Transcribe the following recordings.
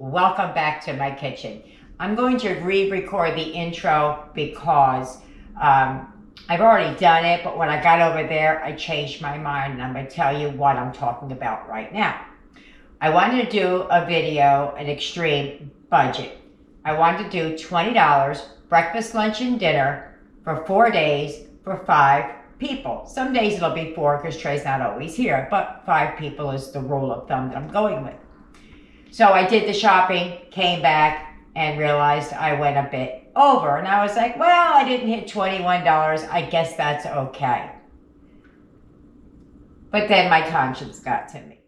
Welcome back to my kitchen. I'm going to re-record the intro because I've already done it, but when I got over there, I changed my mind, and I'm going to tell you what I'm talking about right now. I wanted to do a video, an extreme budget. I wanted to do $20, breakfast, lunch, and dinner for 4 days for 5 people. Some days it'll be 4 because Trey's not always here, but 5 people is the rule of thumb that I'm going with. So I did the shopping, came back, and realized I went a bit over. And I was like, well, I didn't hit $21. I guess that's okay. But then my conscience got to me.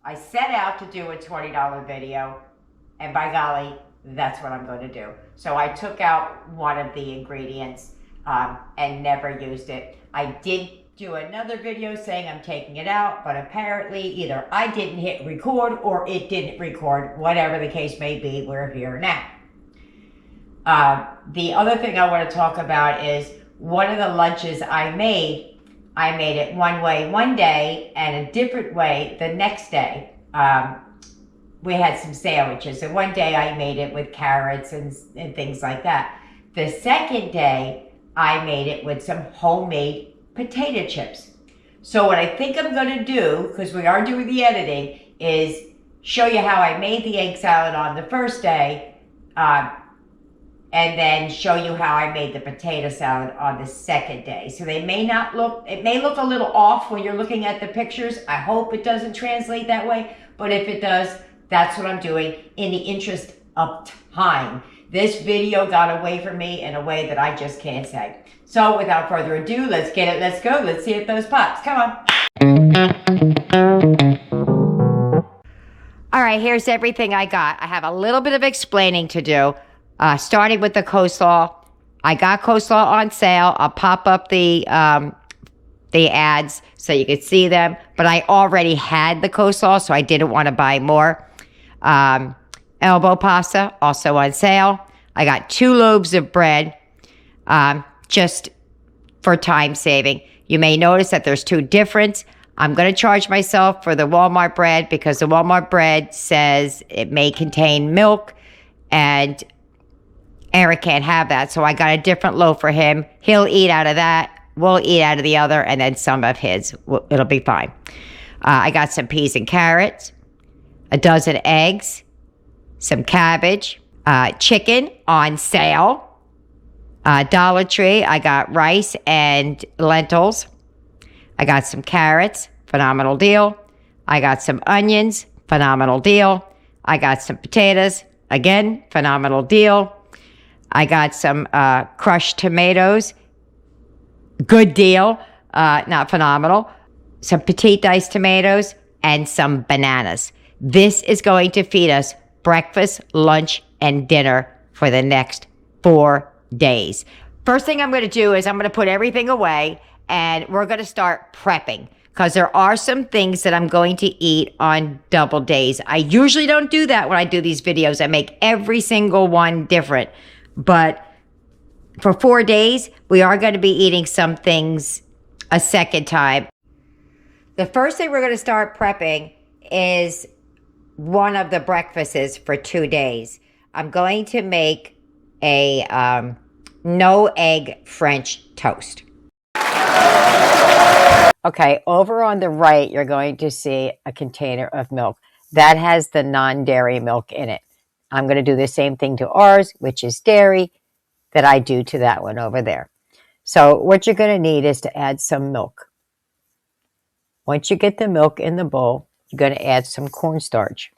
I set out to do a $20 video, and by golly, that's what I'm going to do. So I took out one of the ingredients and never used it. I did do another video saying I'm taking it out, but apparently either I didn't hit record or it didn't record. Whatever the case may be, we're here now. The other thing I want to talk about is one of the lunches I made it one way one day and a different way the next day. We had some sandwiches, and one day I made it with carrots and things like that. The second day, I made it with some homemade potato chips. So what I think I'm going to do, because we are doing the editing, is show you how I made the egg salad on the first day, and then show you how I made the potato salad on the second day. So they may not look, it may look a little off when you're looking at the pictures. I hope it doesn't translate that way, but if it does, that's what I'm doing in the interest of time. This video got away from me in a way that I just can't say. So without further ado, let's get it, let's go, let's see if those pops, come on. All right, here's everything I got. I have a little bit of explaining to do, starting with the coleslaw. I got coleslaw on sale. I'll pop up the ads so you can see them, but I already had the coleslaw, so I didn't want to buy more. Elbow pasta, also on sale. I got 2 loaves of bread, just for time saving. You may notice that there's 2 different. I'm going to charge myself for the Walmart bread because the Walmart bread says it may contain milk, and Eric can't have that. So I got a different loaf for him. He'll eat out of that. We'll eat out of the other, and then some of his. It'll be fine. I got some peas and carrots, a dozen eggs, some cabbage, chicken on sale. Dollar Tree, I got rice and lentils. I got some carrots, phenomenal deal. I got some onions, phenomenal deal. I got some potatoes, again, phenomenal deal. I got some crushed tomatoes, good deal, not phenomenal. Some petite diced tomatoes and some bananas. This is going to feed us breakfast, lunch, and dinner for the next 4 days. First thing I'm going to do is I'm going to put everything away, and we're going to start prepping because there are some things that I'm going to eat on double days. I usually don't do that when I do these videos. I make every single one different, but for 4 days, we are going to be eating some things a second time. The first thing we're going to start prepping is one of the breakfasts for 2 days. I'm going to make a no egg French toast. Okay, over on the right, you're going to see a container of milk. That has the non-dairy milk in it. I'm going to do the same thing to ours, which is dairy, that I do to that one over there. So what you're going to need is to add some milk. Once you get the milk in the bowl, you're going to add some cornstarch.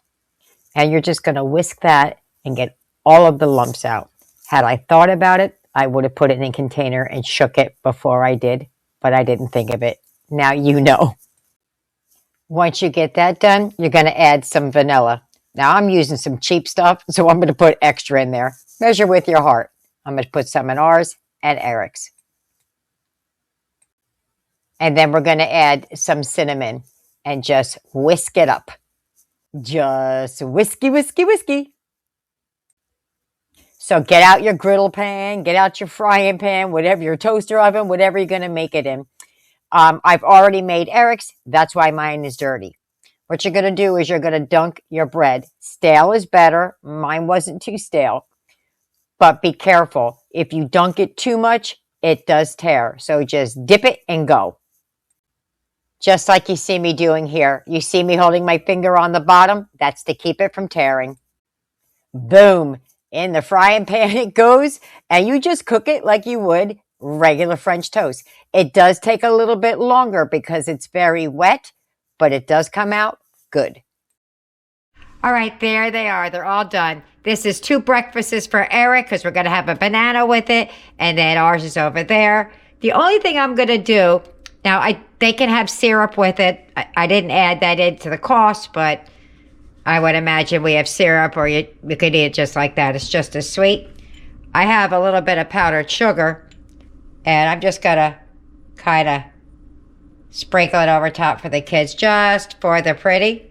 And you're just going to whisk that and get all of the lumps out. Had I thought about it, I would have put it in a container and shook it before I did, but I didn't think of it. Now you know. Once you get that done, you're going to add some vanilla. Now I'm using some cheap stuff, so I'm going to put extra in there. Measure with your heart. I'm going to put some in ours and Eric's. And then we're going to add some cinnamon and just whisk it up. Just whiskey, whiskey, whiskey. So get out your griddle pan, get out your frying pan, whatever, your toaster oven, whatever you're going to make it in. I've already made Eric's. That's why mine is dirty. What you're going to do is you're going to dunk your bread. Stale is better. Mine wasn't too stale. But be careful. If you dunk it too much, it does tear. So just dip it and go. Just like you see me doing here. You see me holding my finger on the bottom? That's to keep it from tearing. Boom. In the frying pan it goes. And you just cook it like you would regular French toast. It does take a little bit longer because it's very wet, but it does come out good. All right, there they are. They're all done. This is 2 breakfasts for Eric because we're going to have a banana with it, and then ours is over there. The only thing I'm going to do, now they can have syrup with it. I didn't add that into the cost, but I would imagine we have syrup, or you could eat it just like that. It's just as sweet. I have a little bit of powdered sugar, and I'm just going to kind of sprinkle it over top for the kids just for the pretty,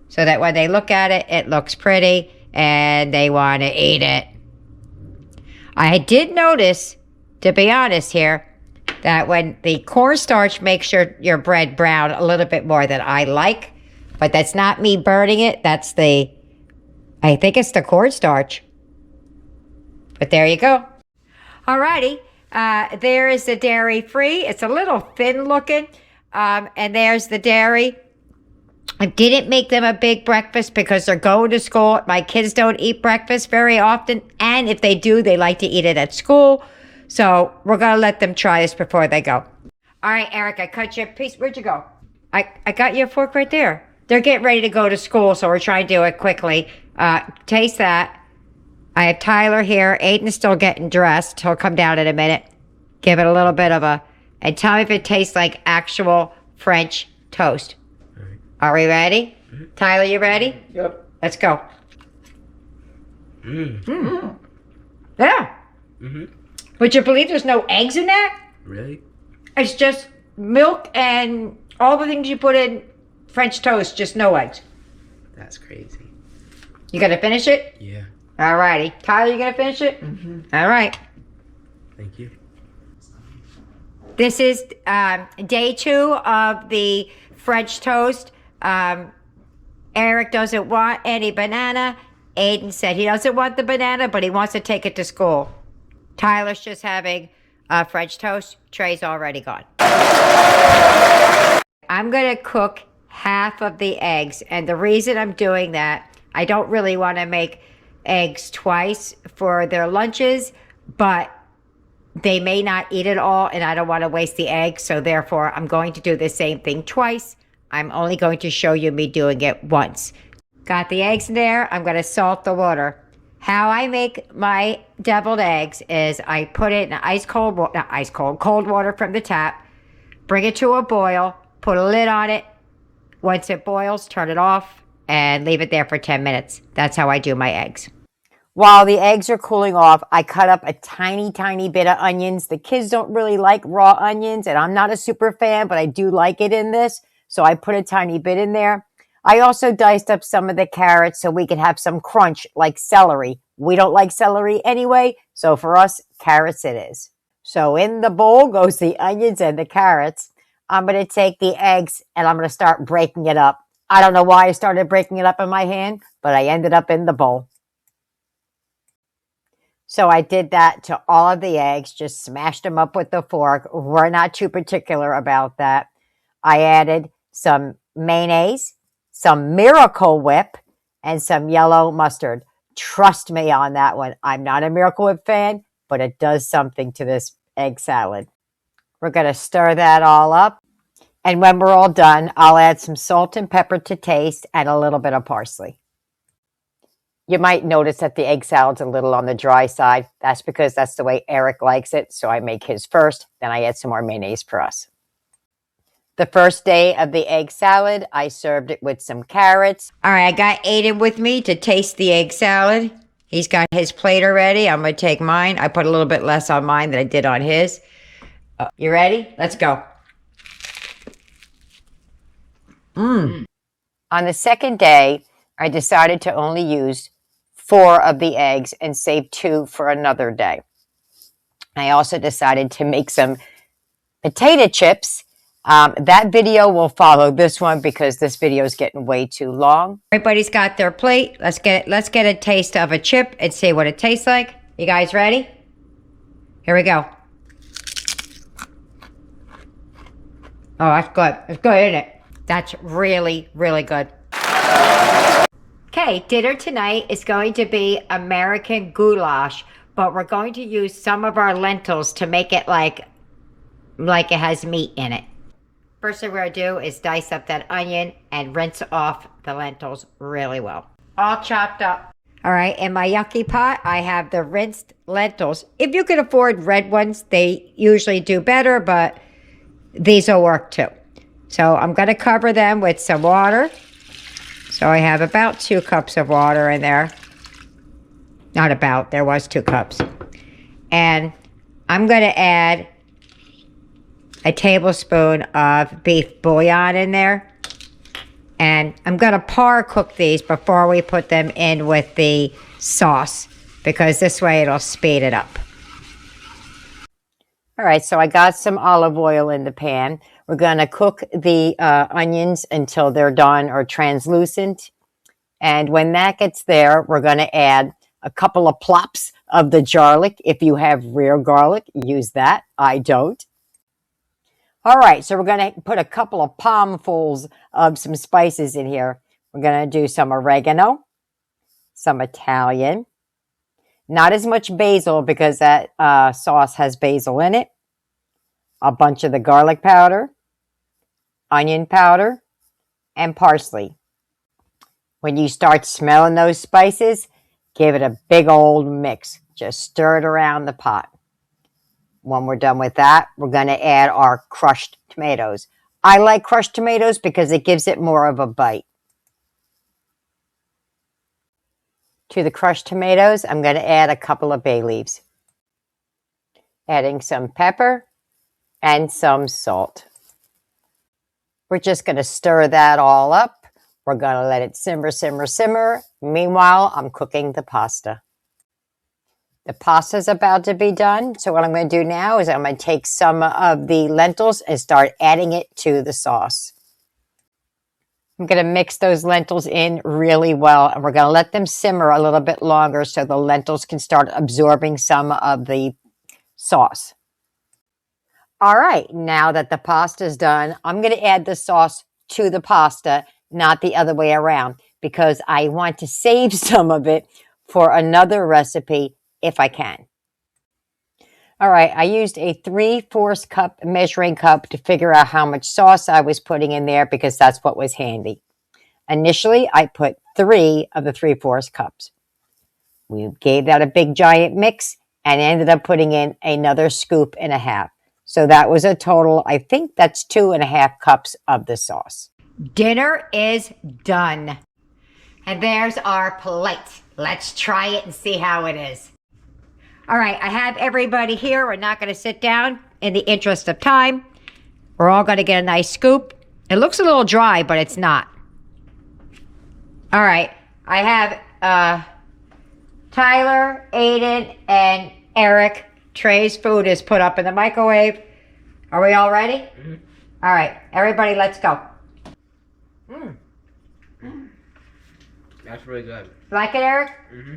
so that when they look at it, it looks pretty and they want to eat it. I did notice, to be honest here, that when the cornstarch makes your bread brown a little bit more than I like, but that's not me burning it. That's I think it's the cornstarch. But there you go. Alrighty. There is the dairy-free. It's a little thin looking. And there's the dairy. I didn't make them a big breakfast because they're going to school. My kids don't eat breakfast very often. And if they do, they like to eat it at school. So we're going to let them try this before they go. All right, Eric, I cut you a piece. Where'd you go? I got you a fork right there. They're getting ready to go to school, so we're trying to do it quickly. Taste that. I have Tyler here. Aiden's still getting dressed. He'll come down in a minute. Give it a little bit of and tell me if it tastes like actual French toast. All right. Are we ready? Mm-hmm. Tyler, you ready? Yep. Let's go. Yeah. Mm-hmm. Would you believe there's no eggs in that? Really? It's just milk and all the things you put in French toast, just no eggs. That's crazy. You gonna finish it? Yeah. All righty. Tyler, you gonna finish it? Mm-hmm. All right. Thank you. This is day 2 of the French toast. Eric doesn't want any banana. Aiden said he doesn't want the banana, but he wants to take it to school. Tyler's just having French toast. Trey's already gone. I'm going to cook half of the eggs. And the reason I'm doing that, I don't really want to make eggs twice for their lunches, but they may not eat it all, and I don't want to waste the eggs, so therefore I'm going to do the same thing twice. I'm only going to show you me doing it once. Got the eggs in there. I'm going to salt the water. How I make my deviled eggs is I put it in cold water from the tap, bring it to a boil, put a lid on it. Once it boils, turn it off, and leave it there for 10 minutes. That's how I do my eggs. While the eggs are cooling off, I cut up a tiny, tiny bit of onions. The kids don't really like raw onions, and I'm not a super fan, but I do like it in this, so I put a tiny bit in there. I also diced up some of the carrots so we could have some crunch like celery. We don't like celery anyway, so for us, carrots it is. So in the bowl goes the onions and the carrots. I'm going to take the eggs, and I'm going to start breaking it up. I don't know why I started breaking it up in my hand, but I ended up in the bowl. So I did that to all of the eggs, just smashed them up with the fork. We're not too particular about that. I added some mayonnaise, some Miracle Whip, and some yellow mustard. Trust me on that one. I'm not a Miracle Whip fan, but it does something to this egg salad. We're going to stir that all up. And when we're all done, I'll add some salt and pepper to taste and a little bit of parsley. You might notice that the egg salad's a little on the dry side. That's because that's the way Eric likes it. So I make his first, then I add some more mayonnaise for us. The first day of the egg salad, I served it with some carrots. All right, I got Aiden with me to taste the egg salad. He's got his plate already. I'm going to take mine. I put a little bit less on mine than I did on his. You ready? Let's go. On the second day, I decided to only use 4 of the eggs and save 2 for another day. I also decided to make some potato chips That video will follow this one because this video is getting way too long. Everybody's got their plate. Let's get a taste of a chip and see what it tastes like. You guys ready? Here we go. Oh, that's good. It's good, isn't it? That's really, really good. Okay, dinner tonight is going to be American goulash, but we're going to use some of our lentils to make it like it has meat in it. First thing we're going to do is dice up that onion and rinse off the lentils really well. All chopped up. All right, in my yucky pot, I have the rinsed lentils. If you can afford red ones, they usually do better, but these will work too. So I'm going to cover them with some water. So I have about 2 cups of water in there. Not about, there was 2 cups. And I'm going to add a tablespoon of beef bouillon in there. And I'm going to par cook these before we put them in with the sauce, because this way it'll speed it up. All right, so I got some olive oil in the pan. We're going to cook the onions until they're done or translucent. And when that gets there, we're going to add a couple of plops of the garlic. If you have real garlic, use that. I don't. All right, so we're going to put a couple of palmfuls of some spices in here. We're going to do some oregano, some Italian, not as much basil because that sauce has basil in it, a bunch of the garlic powder, onion powder, and parsley. When you start smelling those spices, give it a big old mix. Just stir it around the pot. When we're done with that, we're going to add our crushed tomatoes. I like crushed tomatoes because it gives it more of a bite. To the crushed tomatoes, I'm going to add a couple of bay leaves. Adding some pepper and some salt. We're just going to stir that all up. We're going to let it simmer, simmer, simmer. Meanwhile, I'm cooking the pasta. The pasta's about to be done. So what I'm going to do now is I'm going to take some of the lentils and start adding it to the sauce. I'm going to mix those lentils in really well, and we're going to let them simmer a little bit longer so the lentils can start absorbing some of the sauce. All right, now that the pasta is done, I'm going to add the sauce to the pasta, not the other way around, because I want to save some of it for another recipe if I can. All right, I used a 3/4 cup measuring cup to figure out how much sauce I was putting in there because that's what was handy. Initially, I put 3 of the 3/4 cups. We gave that a big giant mix and ended up putting in another scoop and a half. So that was a total, I think that's 2.5 cups of the sauce. Dinner is done. And there's our plate. Let's try it and see how it is. All right, I have everybody here. We're not going to sit down in the interest of time. We're all going to get a nice scoop. It looks a little dry, but it's not. All right, I have Tyler, Aiden, and Eric. Trey's food is put up in the microwave. Are we all ready? Mm-hmm. All right, everybody, let's go. That's really good. Like it, Eric? Mm-hmm.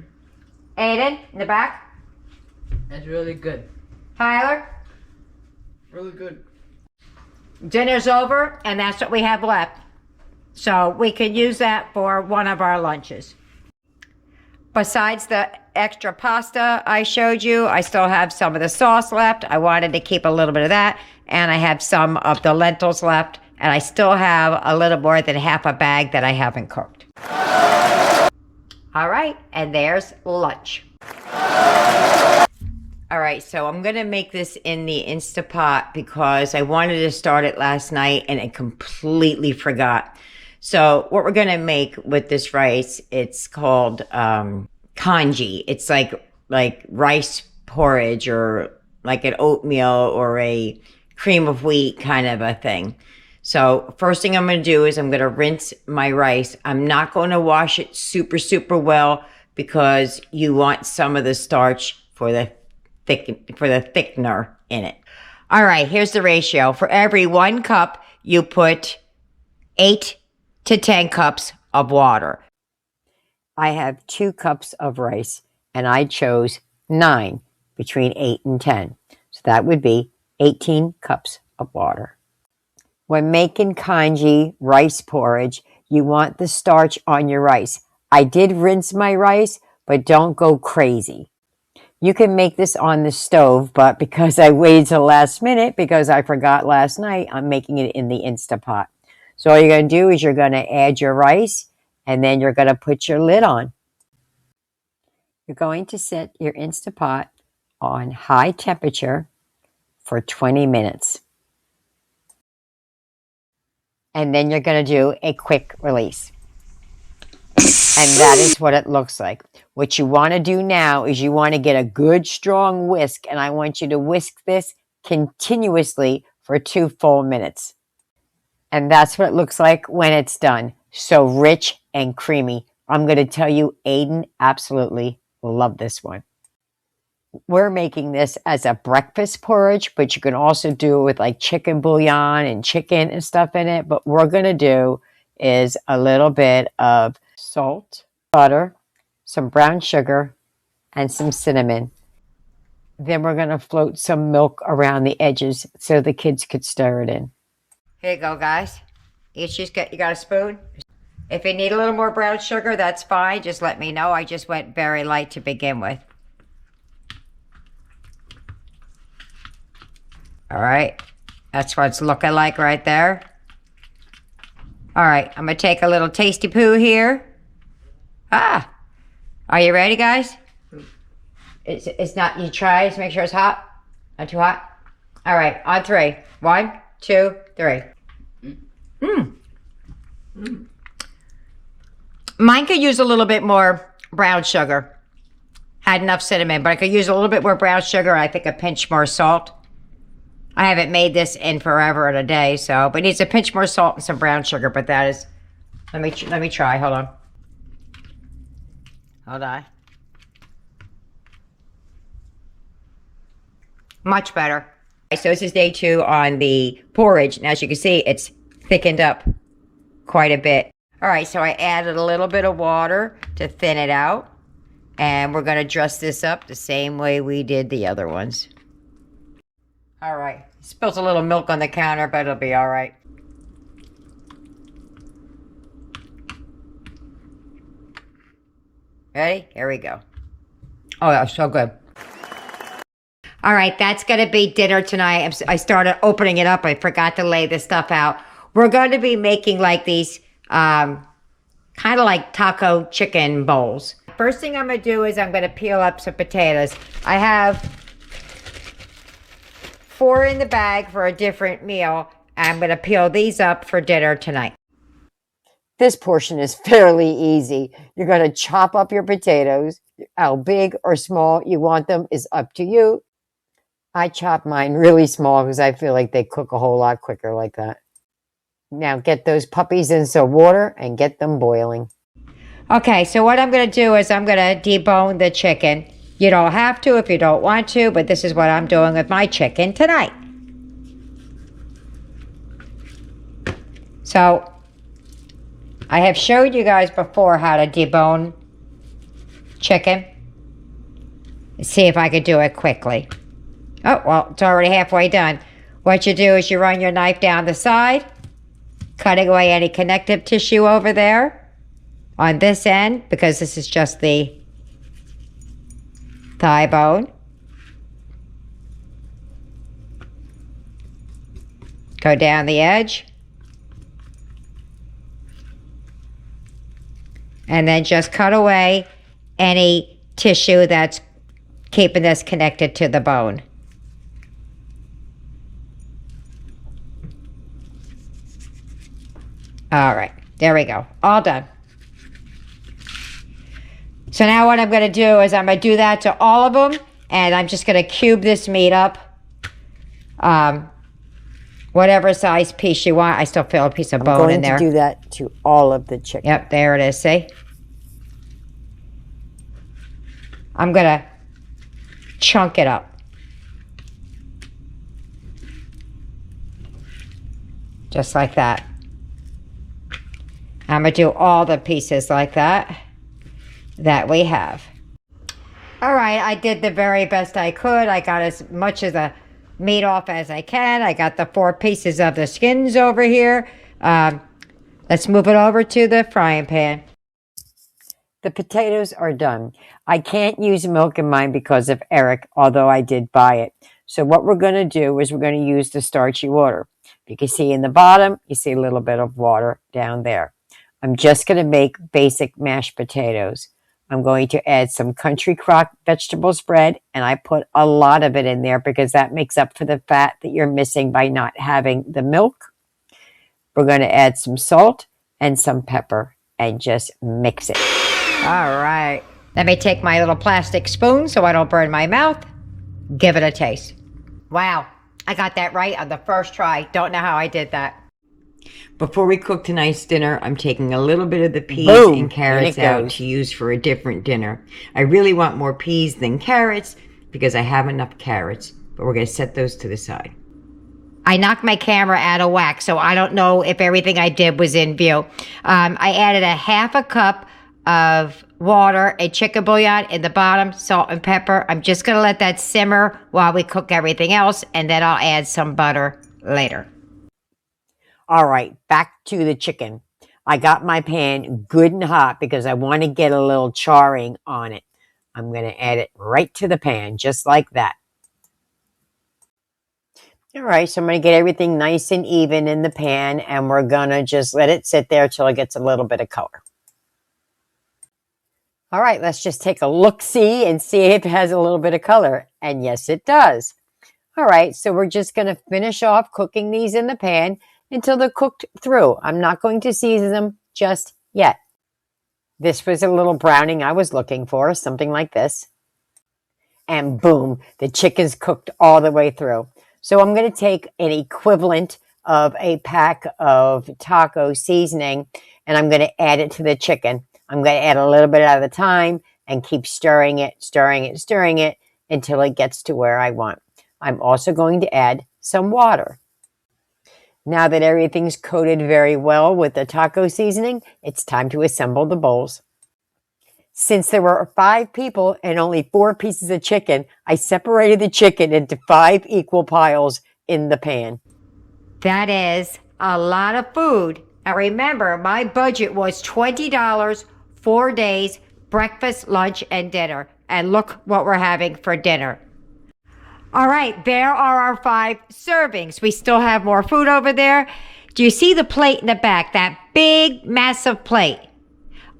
Aiden, in the back? That's really good. Tyler? Really good. Dinner's over, and that's what we have left. So we can use that for one of our lunches. Besides the extra pasta I showed you, I still have some of the sauce left. I wanted to keep a little bit of that, and I have some of the lentils left, and I still have a little more than half a bag that I haven't cooked. All right, and there's lunch. All right, so I'm going to make this in the Instapot because I wanted to start it last night and I completely forgot. So what we're going to make with this rice, it's called congee. It's like rice porridge or like an oatmeal or a cream of wheat kind of a thing. So first thing I'm going to do is I'm going to rinse my rice. I'm not going to wash it super, super well because you want some of the starch for the thickener in it. All right, here's the ratio. For every 1 cup, you put 8 to 10 cups of water. I have 2 cups of rice, and I chose 9 between 8 and 10. So that would be 18 cups of water. When making congee rice porridge, you want the starch on your rice. I did rinse my rice, but don't go crazy. You can make this on the stove, but because I waited till last minute, because I forgot last night, I'm making it in the Instapot. So all you're going to do is you're going to add your rice, and then you're going to put your lid on. You're going to set your Instapot on high temperature for 20 minutes. And then you're going to do a quick release. And that is what it looks like. What you want to do now is you want to get a good strong whisk, and I want you to whisk this continuously for 2 full minutes. And that's what it looks like when it's done. So rich and creamy. I'm going to tell you, Aiden absolutely will love this one. We're making this as a breakfast porridge, but you can also do it with like chicken bouillon and chicken and stuff in it. But what we're going to do is a little bit of salt, butter, some brown sugar, and some cinnamon. Then we're going to float some milk around the edges so the kids could stir it in. Here you go, guys. You got a spoon? If you need a little more brown sugar, that's fine. Just let me know. I just went very light to begin with. All right. That's what it's looking like right there. All right. I'm going to take a little tasty poo here. Ah. Are you ready, guys? It's not, you try to make sure it's hot. Not too hot. All right. On 3. 1, 2, 3. Mine could use a little bit more brown sugar. Had enough cinnamon, but I could use a little bit more brown sugar. I think a pinch more salt. I haven't made this in forever and a day, so, but it needs a pinch more salt and some brown sugar, but that is, let me try, hold on. Hold on. Much better. So this is day 2 on the porridge, and as you can see, it's thickened up quite a bit. All right, so I added a little bit of water to thin it out, and we're going to dress this up the same way we did the other ones. All right, spilled a little milk on the counter, but it'll be all right. Ready? Here we go. Oh, that was so good. All right, that's going to be dinner tonight. I started opening it up. I forgot to lay this stuff out. We're going to be making like these kind of like taco chicken bowls. First thing I'm going to do is I'm going to peel up some potatoes. I have 4 in the bag for a different meal. I'm going to peel these up for dinner tonight. This portion is fairly easy. You're going to chop up your potatoes. How big or small you want them is up to you. I chop mine really small because I feel like they cook a whole lot quicker like that. Now get those puppies in some water and get them boiling. Okay, so what I'm going to do is I'm going to debone the chicken. You don't have to if you don't want to, but this is what I'm doing with my chicken tonight. So I have showed you guys before how to debone chicken. Let's see if I could do it quickly. Oh, well, it's already halfway done. What you do is you run your knife down the side, cutting away any connective tissue over there on this end, because this is just the thigh bone. Go down the edge. And then just cut away any tissue that's keeping this connected to the bone. All right, there we go. All done. So now what I'm going to do is I'm going to do that to all of them, and I'm just going to cube this meat up. Whatever size piece you want. I still feel a piece of bone in there. I'm going to do that to all of the chicken. Yep, there it is, see? I'm going to chunk it up. just like that. I'm going to do all the pieces like that we have. All right, I did the very best I could. I got as much of the meat off as I can. I got the 4 pieces of the skins over here. Let's move it over to the frying pan. The potatoes are done. I can't use milk in mine because of Eric, although I did buy it. So what we're going to do is we're going to use the starchy water. You can see in the bottom, you see a little bit of water down there. I'm just going to make basic mashed potatoes. I'm going to add some country crock vegetable spread, and I put a lot of it in there because that makes up for the fat that you're missing by not having the milk. We're going to add some salt and some pepper and just mix it. All right. Let me take my little plastic spoon so I don't burn my mouth. Give it a taste. Wow, I got that right on the first try. Don't know how I did that. Before we cook tonight's dinner, I'm taking a little bit of the peas and carrots out to use for a different dinner. I really want more peas than carrots because I have enough carrots, but we're going to set those to the side. I knocked my camera out of whack, so I don't know if everything I did was in view. I added a half a cup of water, a chicken bouillon in the bottom, salt and pepper. I'm just going to let that simmer while we cook everything else, and then I'll add some butter later. All right, back to the chicken. I got my pan good and hot because I want to get a little charring on it. I'm going to add it right to the pan, just like that. All right, so I'm going to get everything nice and even in the pan, and we're going to just let it sit there till it gets a little bit of color. All right, let's just take a look-see and see if it has a little bit of color. And yes, it does. All right, so we're just going to finish off cooking these in the pan until they're cooked through. I'm not going to season them just yet. This was a little browning I was looking for, something like this. And boom, the chicken's cooked all the way through. So I'm going to take an equivalent of a pack of taco seasoning, and I'm going to add it to the chicken. I'm going to add a little bit at a time and keep stirring it until it gets to where I want. I'm also going to add some water. Now that everything's coated very well with the taco seasoning, it's time to assemble the bowls. Since there were 5 people and only 4 pieces of chicken, I separated the chicken into 5 equal piles in the pan. That is a lot of food. Now remember, my budget was $20, 4 days, breakfast, lunch, and dinner. And look what we're having for dinner. All right, there are our 5 servings. We still have more food over there. Do you see the plate in the back? That big, massive plate.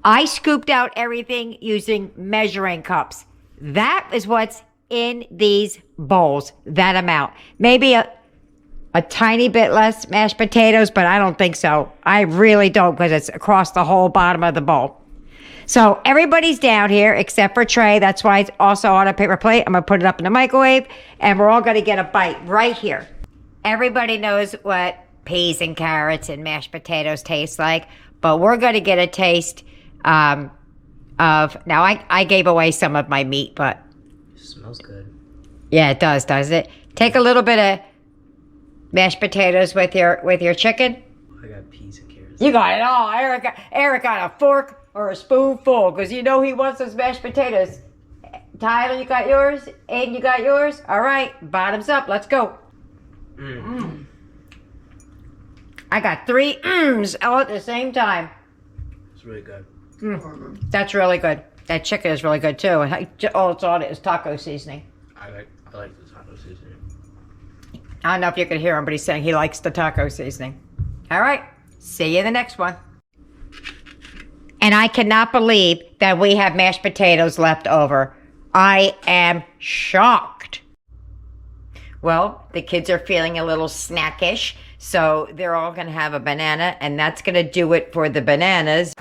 I scooped out everything using measuring cups. That is what's in these bowls, that amount. Maybe a tiny bit less mashed potatoes, but I don't think so. I really don't, because it's across the whole bottom of the bowl. So everybody's down here except for Trey. That's why it's also on a paper plate. I'm going to put it up in the microwave, and we're all going to get a bite right here. Everybody knows what peas and carrots and mashed potatoes taste like, but we're going to get a taste now I gave away some of my meat, but It smells good. Yeah, it does it? Take a little bit of mashed potatoes with your chicken. I got peas and carrots. You got it all. Eric got a fork or a spoonful because you know he wants those mashed potatoes. Tyler, you got yours? Aiden, you got yours? All right, bottoms up. Let's go. I got 3 all at the same time. It's really good. That's really good. That chicken is really good too. All it's on it is taco seasoning. I like the taco seasoning. I don't know if you can hear him, but he's saying he likes the taco seasoning. All right. See you in the next one. And I cannot believe that we have mashed potatoes left over. I am shocked. Well, the kids are feeling a little snackish, so they're all going to have a banana, and that's going to do it for the bananas.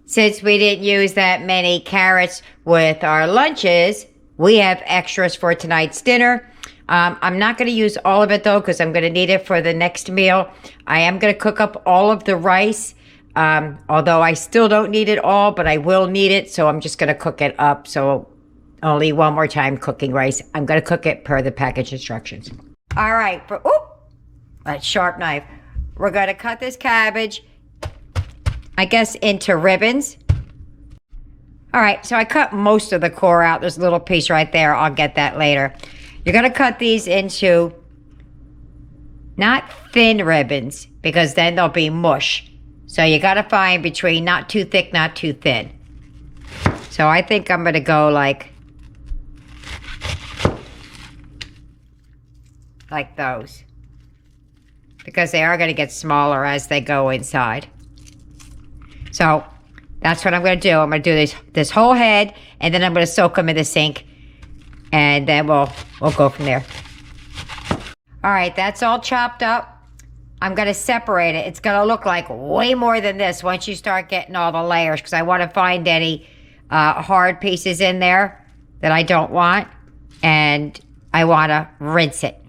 Since we didn't use that many carrots with our lunches, we have extras for tonight's dinner. I'm not going to use all of it, though, because I'm going to need it for the next meal. I am going to cook up all of the rice, although I still don't need it all, but I will need it, so I'm just going to cook it up. So only one more time cooking rice. I'm going to cook it per the package instructions. All right. That sharp knife. we're going to cut this cabbage, I guess, into ribbons. All right, so I cut most of the core out. There's a little piece right there. I'll get that later. You're going to cut these into not thin ribbons, because then they'll be mush. So you got to find between not too thick, not too thin. So I think I'm going to go like those, because they are going to get smaller as they go inside. So that's what I'm going to do. I'm going to do this whole head, and then I'm going to soak them in the sink, and then we'll go from there. All right, that's all chopped up. I'm going to separate it. It's going to look like way more than this once you start getting all the layers, because I want to find any hard pieces in there that I don't want, and I want to rinse it.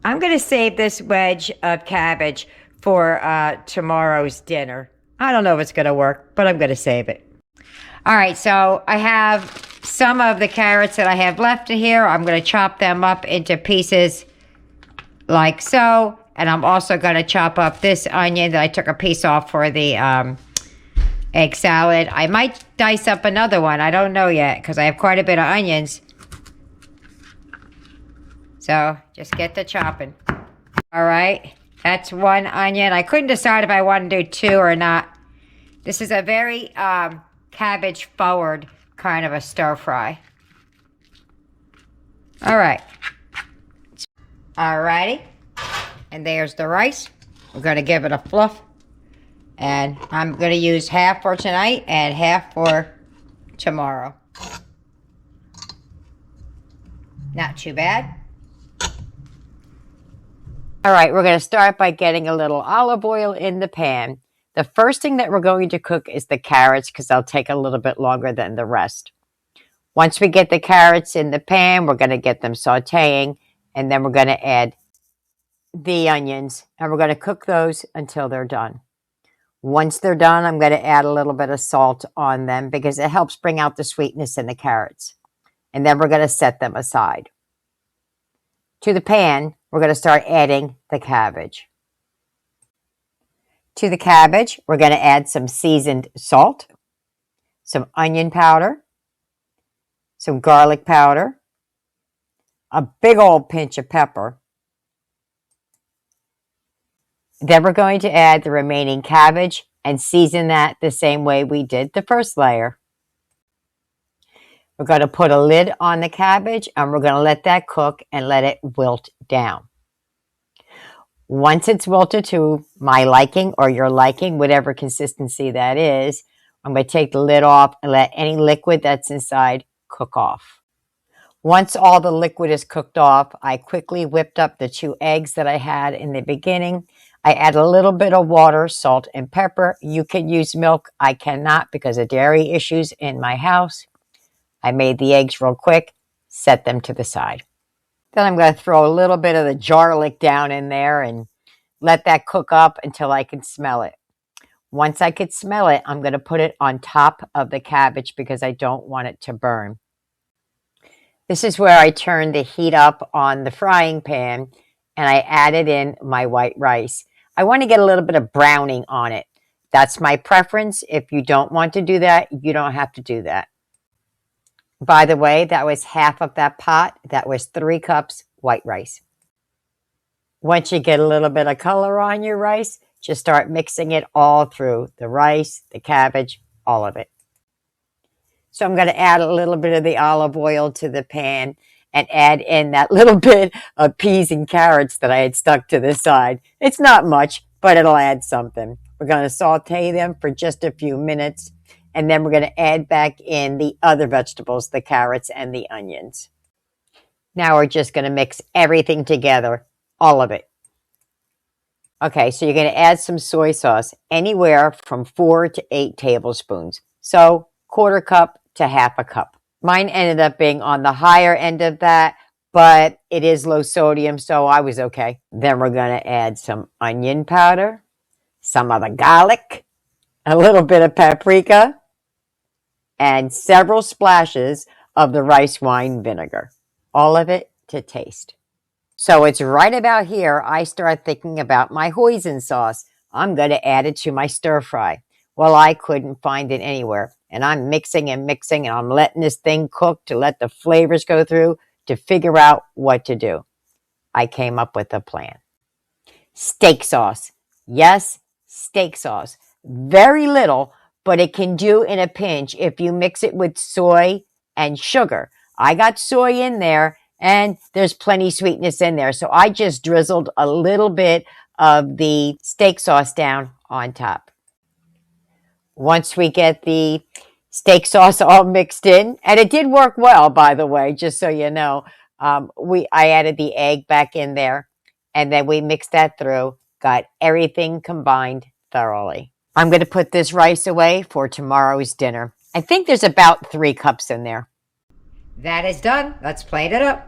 I'm going to save this wedge of cabbage for tomorrow's dinner. I don't know if it's going to work, but I'm going to save it. All right, so I have some of the carrots that I have left in here. I'm going to chop them up into pieces like so. And I'm also going to chop up this onion that I took a piece off for the egg salad. I might dice up another one. I don't know yet, because I have quite a bit of onions. So just get to chopping. All right, that's one onion. I couldn't decide if I want to do two or not. This is a very cabbage forward kind of a stir fry. All right. All righty. And there's the rice. We're going to give it a fluff. And I'm going to use half for tonight and half for tomorrow. Not too bad. All right, we're going to start by getting a little olive oil in the pan. The first thing that we're going to cook is the carrots, because they'll take a little bit longer than the rest. Once we get the carrots in the pan, we're going to get them sauteing, and then we're going to add the onions, and we're going to cook those until they're done. Once they're done, I'm going to add a little bit of salt on them, because it helps bring out the sweetness in the carrots. And then we're going to set them aside. To the pan, we're going to start adding the cabbage. To the cabbage, we're going to add some seasoned salt, some onion powder, some garlic powder, a big old pinch of pepper. Then we're going to add the remaining cabbage and season that the same way we did the first layer. We're going to put a lid on the cabbage, and we're going to let that cook and let it wilt down. Once it's wilted to my liking or your liking, whatever consistency that is, I'm going to take the lid off and let any liquid that's inside cook off. Once all the liquid is cooked off, I quickly whipped up the 2 eggs that I had in the beginning. I add a little bit of water, salt, and pepper. You can use milk. I cannot because of dairy issues in my house. I made the eggs real quick, set them to the side. Then I'm going to throw a little bit of the garlic down in there and let that cook up until I can smell it. Once I can smell it, I'm going to put it on top of the cabbage because I don't want it to burn. This is where I turn the heat up on the frying pan and I added in my white rice. I want to get a little bit of browning on it. That's my preference. If you don't want to do that, you don't have to do that. By the way, that was half of that pot. That was 3 cups white rice. Once you get a little bit of color on your rice, just start mixing it all through. The rice, the cabbage, all of it. So I'm going to add a little bit of the olive oil to the pan and add in that little bit of peas and carrots that I had stuck to the side. It's not much, but it'll add something. We're going to saute them for just a few minutes. And then we're going to add back in the other vegetables, the carrots and the onions. Now we're just going to mix everything together, all of it. Okay, so you're going to add some soy sauce, anywhere from 4 to 8 tablespoons. So 1/4 cup to 1/2 cup. Mine ended up being on the higher end of that, but it is low sodium, so I was okay. Then we're going to add some onion powder, some of the garlic, a little bit of paprika, and several splashes of the rice wine vinegar. All of it to taste. So it's right about here I start thinking about my hoisin sauce. I'm going to add it to my stir fry. Well, I couldn't find it anywhere. And I'm mixing and mixing, and I'm letting this thing cook to let the flavors go through to figure out what to do. I came up with a plan. Steak sauce. Yes, steak sauce. Very little, but it can do in a pinch if you mix it with soy and sugar. I got soy in there, and there's plenty sweetness in there. So I just drizzled a little bit of the steak sauce down on top. Once we get the steak sauce all mixed in, and it did work well, by the way, just so you know, I added the egg back in there, and then we mixed that through, got everything combined thoroughly. I'm going to put this rice away for tomorrow's dinner. I think there's about 3 cups in there. That is done. Let's plate it up.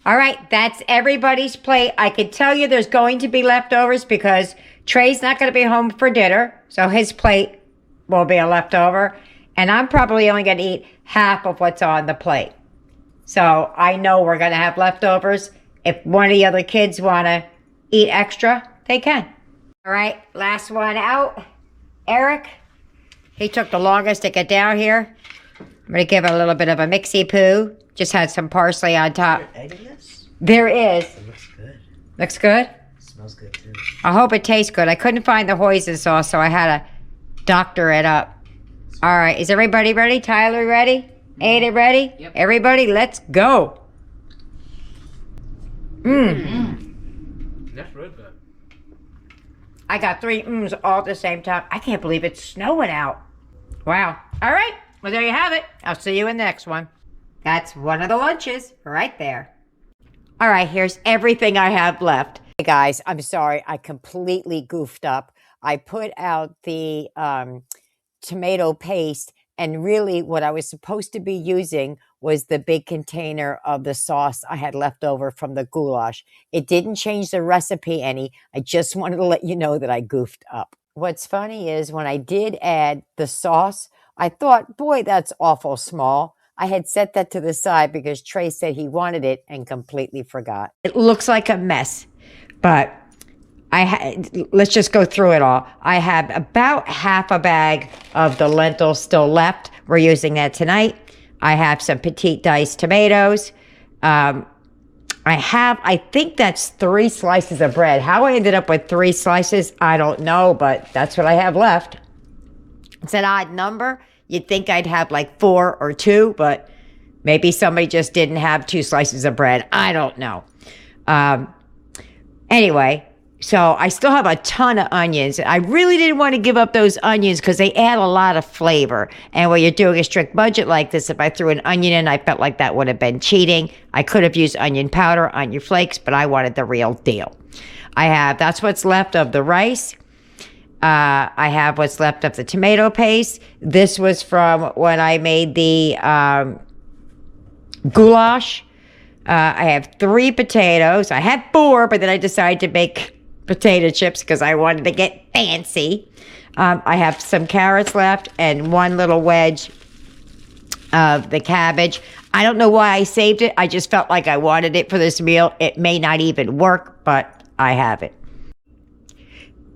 All right, that's everybody's plate. I can tell you there's going to be leftovers because Trey's not going to be home for dinner, so his plate will be a leftover. And I'm probably only going to eat half of what's on the plate. So I know we're going to have leftovers. If one of the other kids want to eat extra, they can. All right, last one out. Eric, he took the longest to get down here. I'm going to give it a little bit of a mixy poo. Just had some parsley on top. Is there egg in this? There is. It looks good. Looks good? It smells good too. I hope it tastes good. I couldn't find the hoisin sauce, so I had to doctor it up. All right, is everybody ready? Tyler ready? Ada ready? Yep. Everybody, let's go. That's really good. I got 3 all at the same time. I can't believe it's snowing out. Wow. All right, well, there you have it. I'll see you in the next one. That's one of the lunches right there. All right, here's everything I have left. Hey guys, I'm sorry. I completely goofed up. I put out the tomato paste, and really what I was supposed to be using was the big container of the sauce I had left over from the goulash. It didn't change the recipe any. I just wanted to let you know that I goofed up. What's funny is when I did add the sauce, I thought, boy, that's awful small. I had set that to the side because Trey said he wanted it and completely forgot. It looks like a mess, but let's just go through it all. I have about half a bag of the lentils still left. We're using that tonight. I have some petite diced tomatoes. I think that's 3 slices of bread. How I ended up with 3 slices, I don't know, but that's what I have left. It's an odd number. You'd think I'd have like 4 or 2, but maybe somebody just didn't have 2 slices of bread. I don't know. Anyway, so I still have a ton of onions. I really didn't want to give up those onions because they add a lot of flavor. And when you're doing a strict budget like this, if I threw an onion in, I felt like that would have been cheating. I could have used onion powder, onion flakes, but I wanted the real deal. That's what's left of the rice. I have what's left of the tomato paste. This was from when I made the goulash. I have 3 potatoes. I had 4, but then I decided to make potato chips because I wanted to get fancy. I have some carrots left and 1 little wedge of the cabbage. I don't know why I saved it. I just felt like I wanted it for this meal. It may not even work, but I have it.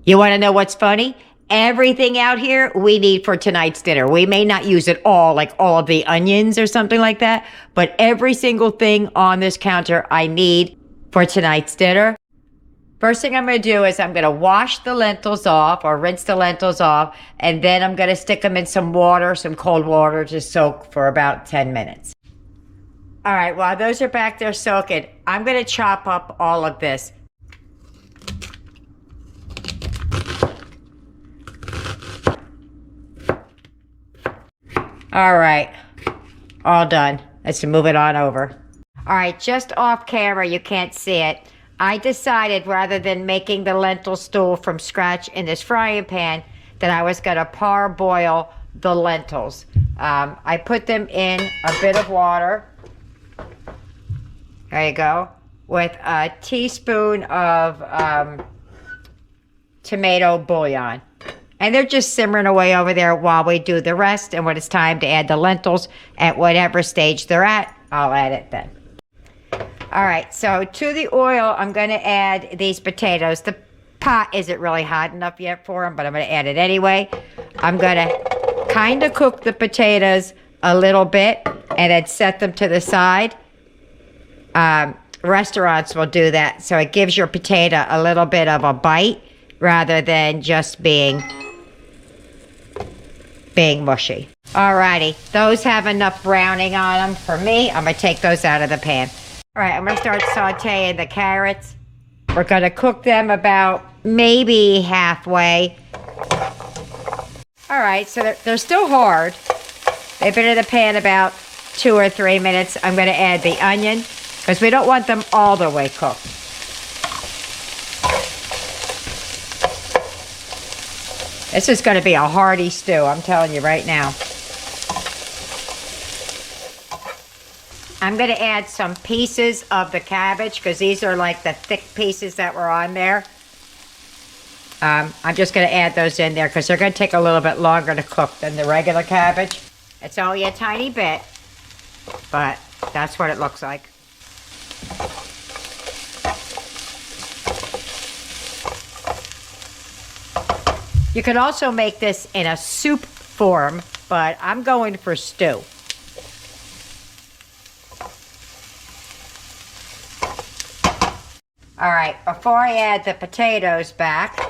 You want to know what's funny? Everything out here we need for tonight's dinner. We may not use it all, like all of the onions or something like that, but every single thing on this counter I need for tonight's dinner. First thing I'm going to do is I'm going to wash the lentils off or rinse the lentils off, and then I'm going to stick them in some water, some cold water to soak for about 10 minutes. All right, while those are back there soaking, I'm going to chop up all of this. All right, all done. Let's move it on over. All right, just off camera, you can't see it. I decided rather than making the lentil stew from scratch in this frying pan that I was going to parboil the lentils. I put them in a bit of water. There you go. With a teaspoon of tomato bouillon. And they're just simmering away over there while we do the rest. And when it's time to add the lentils at whatever stage they're at, I'll add it then. All right, so to the oil, I'm going to add these potatoes. The pot isn't really hot enough yet for them, but I'm going to add it anyway. I'm going to kind of cook the potatoes a little bit and then set them to the side. Restaurants will do that, so it gives your potato a little bit of a bite rather than just being mushy. Alrighty, those have enough browning on them for me. I'm going to take those out of the pan. Alright, I'm going to start sauteing the carrots. We're going to cook them about maybe halfway. Alright, so they're still hard. They've been in the pan about 2 or 3 minutes. I'm going to add the onion because we don't want them all the way cooked. This is going to be a hearty stew, I'm telling you right now. I'm going to add some pieces of the cabbage because these are like the thick pieces that were on there. I'm just going to add those in there because they're going to take a little bit longer to cook than the regular cabbage. It's only a tiny bit, but that's what it looks like. You can also make this in a soup form, but I'm going for stew. All right, before I add the potatoes back,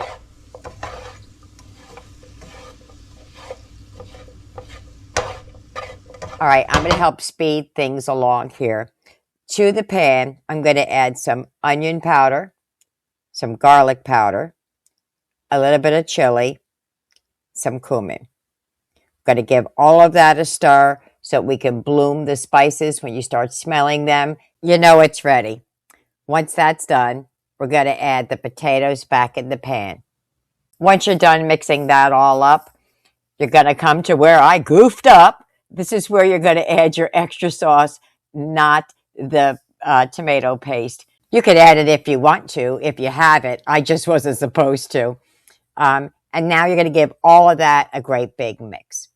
all right, I'm going to help speed things along here. To the pan, I'm going to add some onion powder, some garlic powder, a little bit of chili, some cumin. I'm going to give all of that a stir so we can bloom the spices. When you start smelling them, you know it's ready. Once that's done, we're going to add the potatoes back in the pan. Once you're done mixing that all up, you're going to come to where I goofed up. This is where you're going to add your extra sauce, not the tomato paste. You could add it if you want to, if you have it. I just wasn't supposed to. And now you're going to give all of that a great big mix.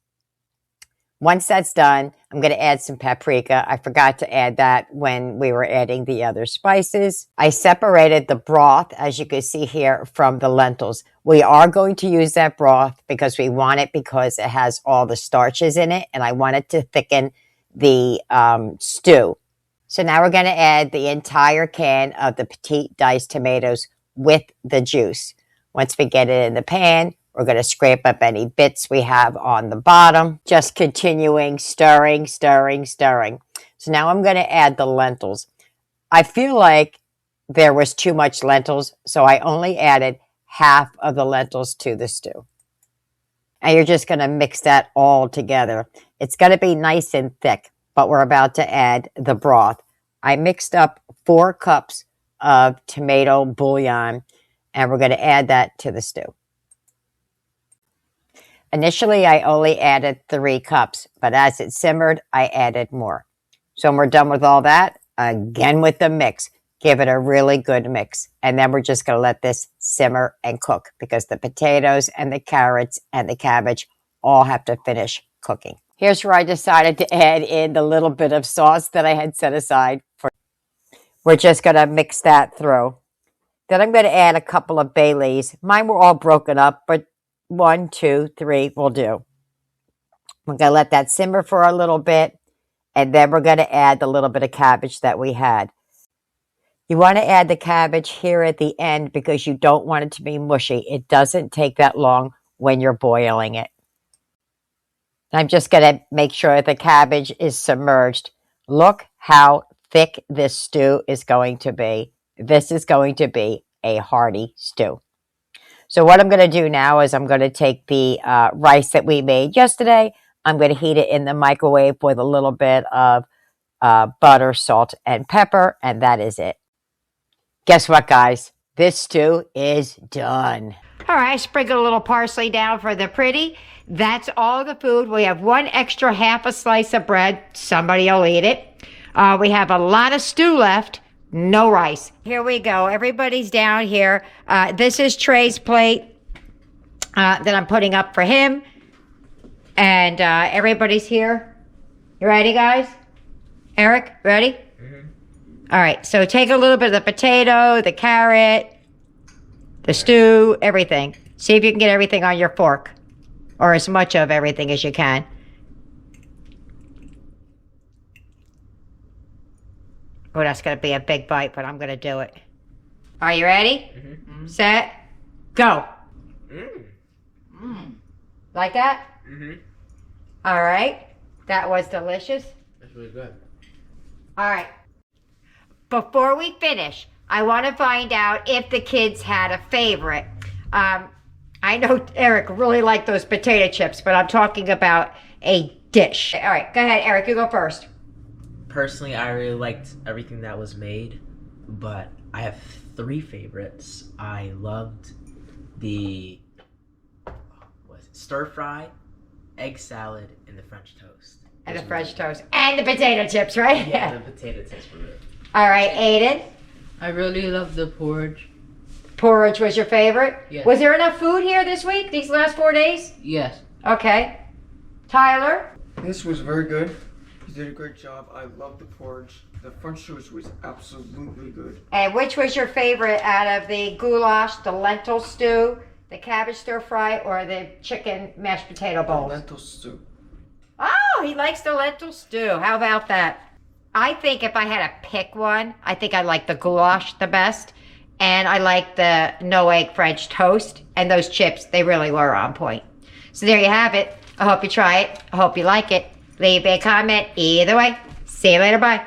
Once that's done, I'm going to add some paprika. I forgot to add that when we were adding the other spices. I separated the broth, as you can see here, from the lentils. We are going to use that broth because we want it because it has all the starches in it, and I want it to thicken the stew. So now we're going to add the entire can of the Petit diced tomatoes with the juice. Once we get it in the pan, we're going to scrape up any bits we have on the bottom. Just continuing stirring, stirring, stirring. So now I'm going to add the lentils. I feel like there was too much lentils, so I only added half of the lentils to the stew. And you're just going to mix that all together. It's going to be nice and thick, but we're about to add the broth. I mixed up 4 cups of tomato bouillon, and we're going to add that to the stew. Initially, I only added 3 cups, but as it simmered, I added more. So when we're done with all that, again with the mix, give it a really good mix. And then we're just going to let this simmer and cook because the potatoes and the carrots and the cabbage all have to finish cooking. Here's where I decided to add in the little bit of sauce that I had set aside for. We're just going to mix that through. Then I'm going to add a couple of bay leaves. Mine were all broken up, but 1, 2, 3 will do. We're going to let that simmer for a little bit, and then we're going to add the little bit of cabbage that we had. You want to add the cabbage here at the end because you don't want it to be mushy. It doesn't take that long when you're boiling it. I'm just going to make sure the cabbage is submerged. Look how thick this stew is going to be. This is going to be a hearty stew. So what I'm going to do now is I'm going to take the rice that we made yesterday. I'm going to heat it in the microwave with a little bit of butter, salt, and pepper, and that is it. Guess what, guys? This stew is done. All right, sprinkle a little parsley down for the pretty. That's all the food. We have 1 extra half a slice of bread. Somebody will eat it. We have a lot of stew left. No rice. Here we go. Everybody's down here. This is Trey's plate. that I'm putting up for him. And everybody's here. You ready, guys? Eric, ready? Mm-hmm. All right, so take a little bit of the potato, the carrot, the stew, everything. See if you can get everything on your fork, or as much of everything as you can. Oh, that's going to be a big bite, but I'm going to do it. Are you ready? Mm-hmm. Set, go. Mm. Like that? Mm-hmm. All right. That was delicious. That's really good. All right. Before we finish, I want to find out if the kids had a favorite. I know Eric really liked those potato chips, but I'm talking about a dish. All right, go ahead, Eric. You go first. Personally, I really liked everything that was made, but I have 3 favorites. I loved the stir fry, egg salad, and the French toast. And the French toast. And the potato chips, right? Yeah, the potato chips were good. All right, Aiden. I really love the porridge. Porridge was your favorite? Yes. Was there enough food here this week, these last 4 days? Yes. Okay. Tyler? This was very good. You did a great job. I love the porridge. The French toast was absolutely good. And which was your favorite out of the goulash, the lentil stew, the cabbage stir fry, or the chicken mashed potato bowls? Lentil stew. Oh, he likes the lentil stew. How about that? I think if I had to pick one, I think I like the goulash the best. And I like the no egg French toast. And those chips, they really were on point. So there you have it. I hope you try it. I hope you like it. Leave a comment either way. See you later. Bye.